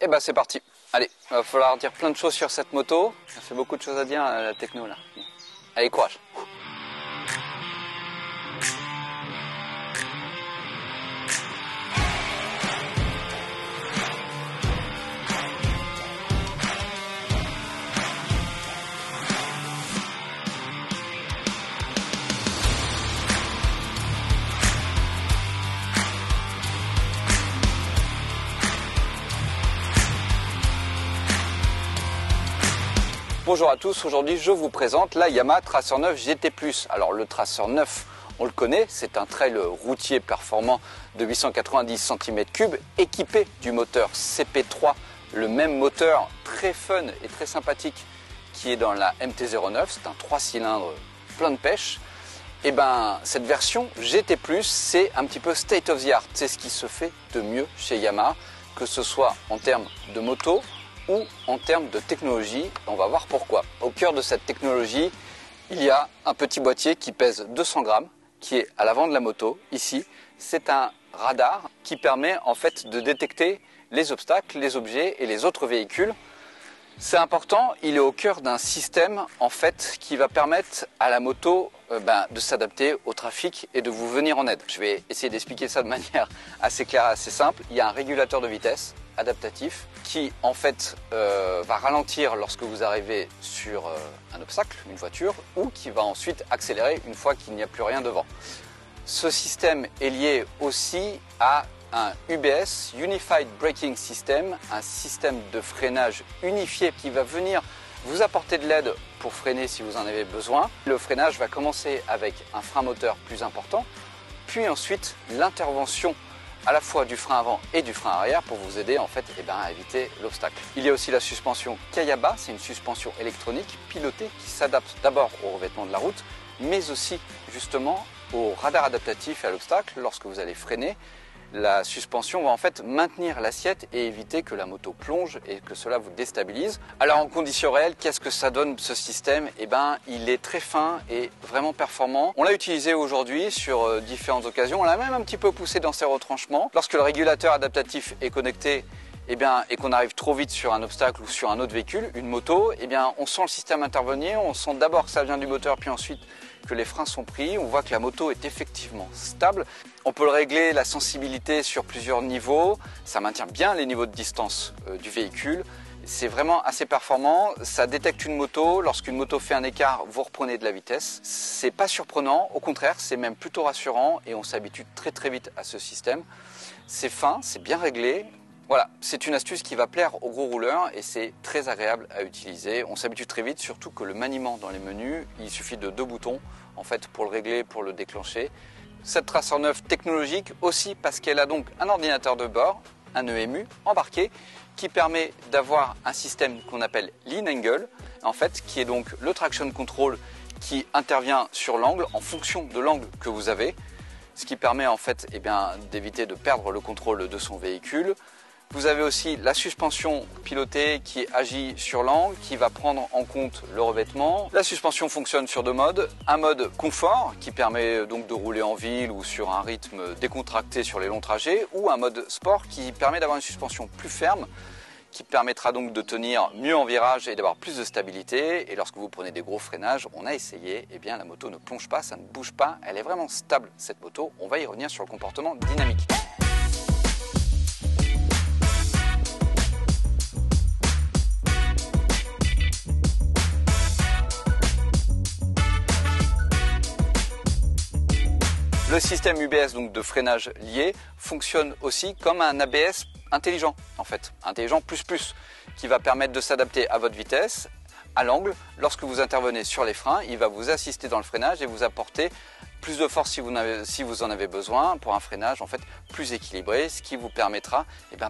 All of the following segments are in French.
Et ben c'est parti. Allez, il va falloir dire plein de choses sur cette moto. Ça fait beaucoup de choses à dire, la techno là. Allez, courage. Bonjour à tous, aujourd'hui je vous présente la Yamaha Tracer 9 GT+. Alors le Tracer 9, on le connaît, c'est un trail routier performant de 890 cm3 équipé du moteur CP3, le même moteur très fun et très sympathique qui est dans la MT-09, c'est un 3 cylindres plein de pêche. Et ben cette version GT+, c'est un petit peu state of the art, c'est ce qui se fait de mieux chez Yamaha, que ce soit en termes de moto, ou en termes de technologie, on va voir pourquoi. Au cœur de cette technologie, il y a un petit boîtier qui pèse 200 grammes, qui est à l'avant de la moto, ici. C'est un radar qui permet en fait de détecter les obstacles, les objets et les autres véhicules. C'est important, il est au cœur d'un système en fait qui va permettre à la moto de s'adapter au trafic et de vous venir en aide. Je vais essayer d'expliquer ça de manière assez claire, assez simple. Il y a un régulateur de vitesse adaptatif qui en fait va ralentir lorsque vous arrivez sur un obstacle, une voiture, ou qui va ensuite accélérer une fois qu'il n'y a plus rien devant. Ce système est lié aussi à un UBS, Unified Braking System, un système de freinage unifié qui va venir vous apporter de l'aide pour freiner si vous en avez besoin. Le freinage va commencer avec un frein moteur plus important, puis ensuite l'intervention à la fois du frein avant et du frein arrière pour vous aider en fait à éviter l'obstacle. Il y a aussi la suspension Kayaba, c'est une suspension électronique pilotée qui s'adapte d'abord au revêtement de la route, mais aussi justement au radar adaptatif et à l'obstacle lorsque vous allez freiner. La suspension va en fait maintenir l'assiette et éviter que la moto plonge et que cela vous déstabilise. Alors en conditions réelles, qu'est-ce que ça donne ce système? Il est très fin et vraiment performant. On l'a utilisé aujourd'hui sur différentes occasions. On l'a même un petit peu poussé dans ses retranchements. Lorsque le régulateur adaptatif est connecté et qu'on arrive trop vite sur un obstacle ou sur un autre véhicule, une moto, on sent le système intervenir. On sent d'abord que ça vient du moteur, puis ensuite que les freins sont pris, on voit que la moto est effectivement stable. On peut le régler, la sensibilité sur plusieurs niveaux, ça maintient bien les niveaux de distance du véhicule. C'est vraiment assez performant, ça détecte une moto, lorsqu'une moto fait un écart, vous reprenez de la vitesse. C'est pas surprenant, au contraire, c'est même plutôt rassurant et on s'habitue très très vite à ce système. C'est fin, c'est bien réglé. Voilà, c'est une astuce qui va plaire aux gros rouleurs et c'est très agréable à utiliser. On s'habitue très vite, surtout que le maniement dans les menus, il suffit de 2 boutons en fait pour le régler, pour le déclencher. Cette Tracer 9 technologique aussi parce qu'elle a donc un ordinateur de bord, un EMU embarqué qui permet d'avoir un système qu'on appelle Lean Angle, en fait, qui est donc le traction control qui intervient sur l'angle en fonction de l'angle que vous avez, ce qui permet en fait d'éviter de perdre le contrôle de son véhicule. Vous avez aussi la suspension pilotée qui agit sur l'angle, qui va prendre en compte le revêtement. La suspension fonctionne sur 2 modes. Un mode confort qui permet donc de rouler en ville ou sur un rythme décontracté sur les longs trajets, ou un mode sport qui permet d'avoir une suspension plus ferme, qui permettra donc de tenir mieux en virage et d'avoir plus de stabilité. Et lorsque vous prenez des gros freinages, on a essayé, la moto ne plonge pas, ça ne bouge pas, elle est vraiment stable cette moto. On va y revenir sur le comportement dynamique. Le système UBS donc de freinage lié fonctionne aussi comme un ABS intelligent en fait, intelligent plus, qui va permettre de s'adapter à votre vitesse, à l'angle. Lorsque vous intervenez sur les freins, il va vous assister dans le freinage et vous apporter plus de force si vous en avez besoin pour un freinage en fait plus équilibré, ce qui vous permettra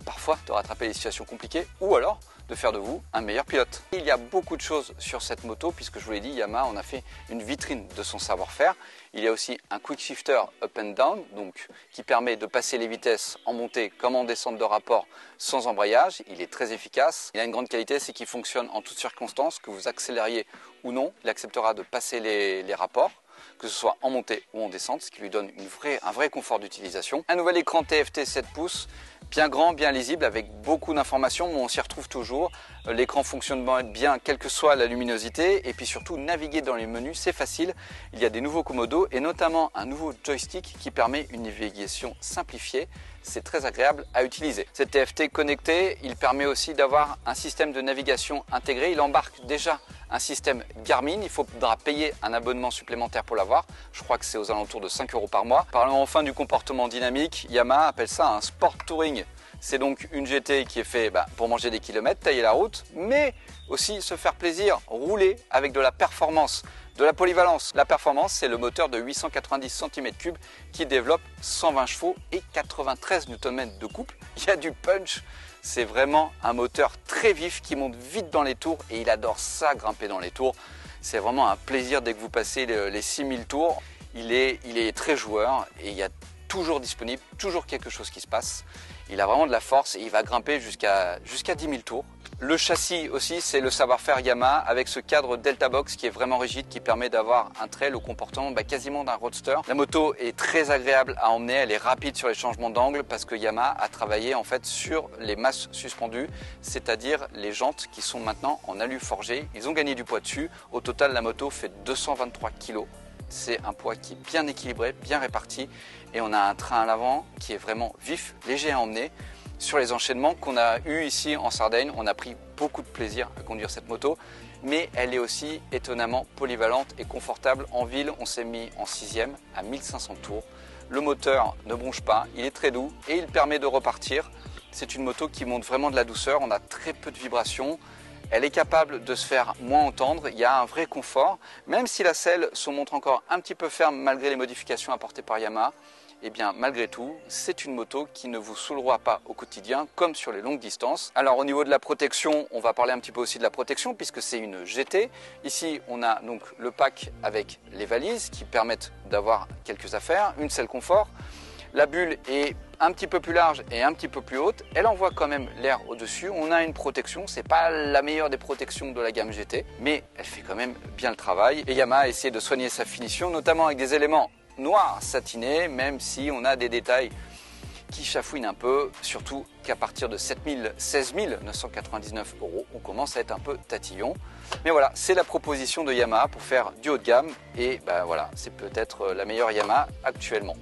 parfois de rattraper les situations compliquées ou alors de faire de vous un meilleur pilote. Il y a beaucoup de choses sur cette moto puisque je vous l'ai dit, Yamaha on a fait une vitrine de son savoir-faire. Il y a aussi un quick shifter up and down donc qui permet de passer les vitesses en montée comme en descente de rapport sans embrayage. Il est très efficace. Il a une grande qualité, c'est qu'il fonctionne en toutes circonstances, que vous accélériez ou non. Il acceptera de passer les rapports, que ce soit en montée ou en descente, ce qui lui donne un vrai confort d'utilisation. Un nouvel écran TFT 7 pouces bien grand, bien lisible, avec beaucoup d'informations, mais on s'y retrouve toujours. L'écran fonctionne bien, quelle que soit la luminosité, et puis surtout naviguer dans les menus, c'est facile. Il y a des nouveaux commodos et notamment un nouveau joystick qui permet une navigation simplifiée. C'est très agréable à utiliser. Cet TFT connecté, il permet aussi d'avoir un système de navigation intégré. Il embarque déjà un système Garmin. Il faudra payer un abonnement supplémentaire pour l'avoir. Je crois que c'est aux alentours de 5 € par mois. Parlons enfin du comportement dynamique. Yamaha appelle ça un sport touring. C'est donc une GT qui est faite pour manger des kilomètres, tailler la route, mais aussi se faire plaisir, rouler avec de la performance, de la polyvalence. La performance, c'est le moteur de 890 cm3 qui développe 120 chevaux et 93 Nm de couple. Il y a du punch. C'est vraiment un moteur très vif qui monte vite dans les tours et il adore ça, grimper dans les tours. C'est vraiment un plaisir dès que vous passez les 6000 tours. Il est très joueur et il y a toujours disponible, toujours quelque chose qui se passe. Il a vraiment de la force et il va grimper jusqu'à 10 000 tours. Le châssis aussi, c'est le savoir-faire Yamaha avec ce cadre Delta Box qui est vraiment rigide, qui permet d'avoir un trail au comportement quasiment d'un roadster. La moto est très agréable à emmener, elle est rapide sur les changements d'angle parce que Yamaha a travaillé en fait sur les masses suspendues, c'est-à-dire les jantes qui sont maintenant en alu forgé. Ils ont gagné du poids dessus. Au total, la moto fait 223 kg. C'est un poids qui est bien équilibré, bien réparti et on a un train à l'avant qui est vraiment vif, léger à emmener. Sur les enchaînements qu'on a eu ici en Sardaigne, on a pris beaucoup de plaisir à conduire cette moto, mais elle est aussi étonnamment polyvalente et confortable. En ville, on s'est mis en 6e à 1500 tours. Le moteur ne bronche pas, il est très doux et il permet de repartir. C'est une moto qui monte vraiment de la douceur, on a très peu de vibrations. Elle est capable de se faire moins entendre, il y a un vrai confort. Même si la selle se montre encore un petit peu ferme malgré les modifications apportées par Yamaha, eh bien malgré tout, c'est une moto qui ne vous saoulera pas au quotidien comme sur les longues distances. Alors au niveau de la protection, on va parler un petit peu aussi de la protection puisque c'est une GT. Ici, on a donc le pack avec les valises qui permettent d'avoir quelques affaires, une selle confort. La bulle est un petit peu plus large et un petit peu plus haute. Elle envoie quand même l'air au-dessus. On a une protection. C'est pas la meilleure des protections de la gamme GT, mais elle fait quand même bien le travail. Et Yamaha a essayé de soigner sa finition, notamment avec des éléments noirs satinés, même si on a des détails qui chafouinent un peu, surtout qu'à partir de 16 999 €, on commence à être un peu tatillon. Mais voilà, c'est la proposition de Yamaha pour faire du haut de gamme et voilà, c'est peut-être la meilleure Yamaha actuellement.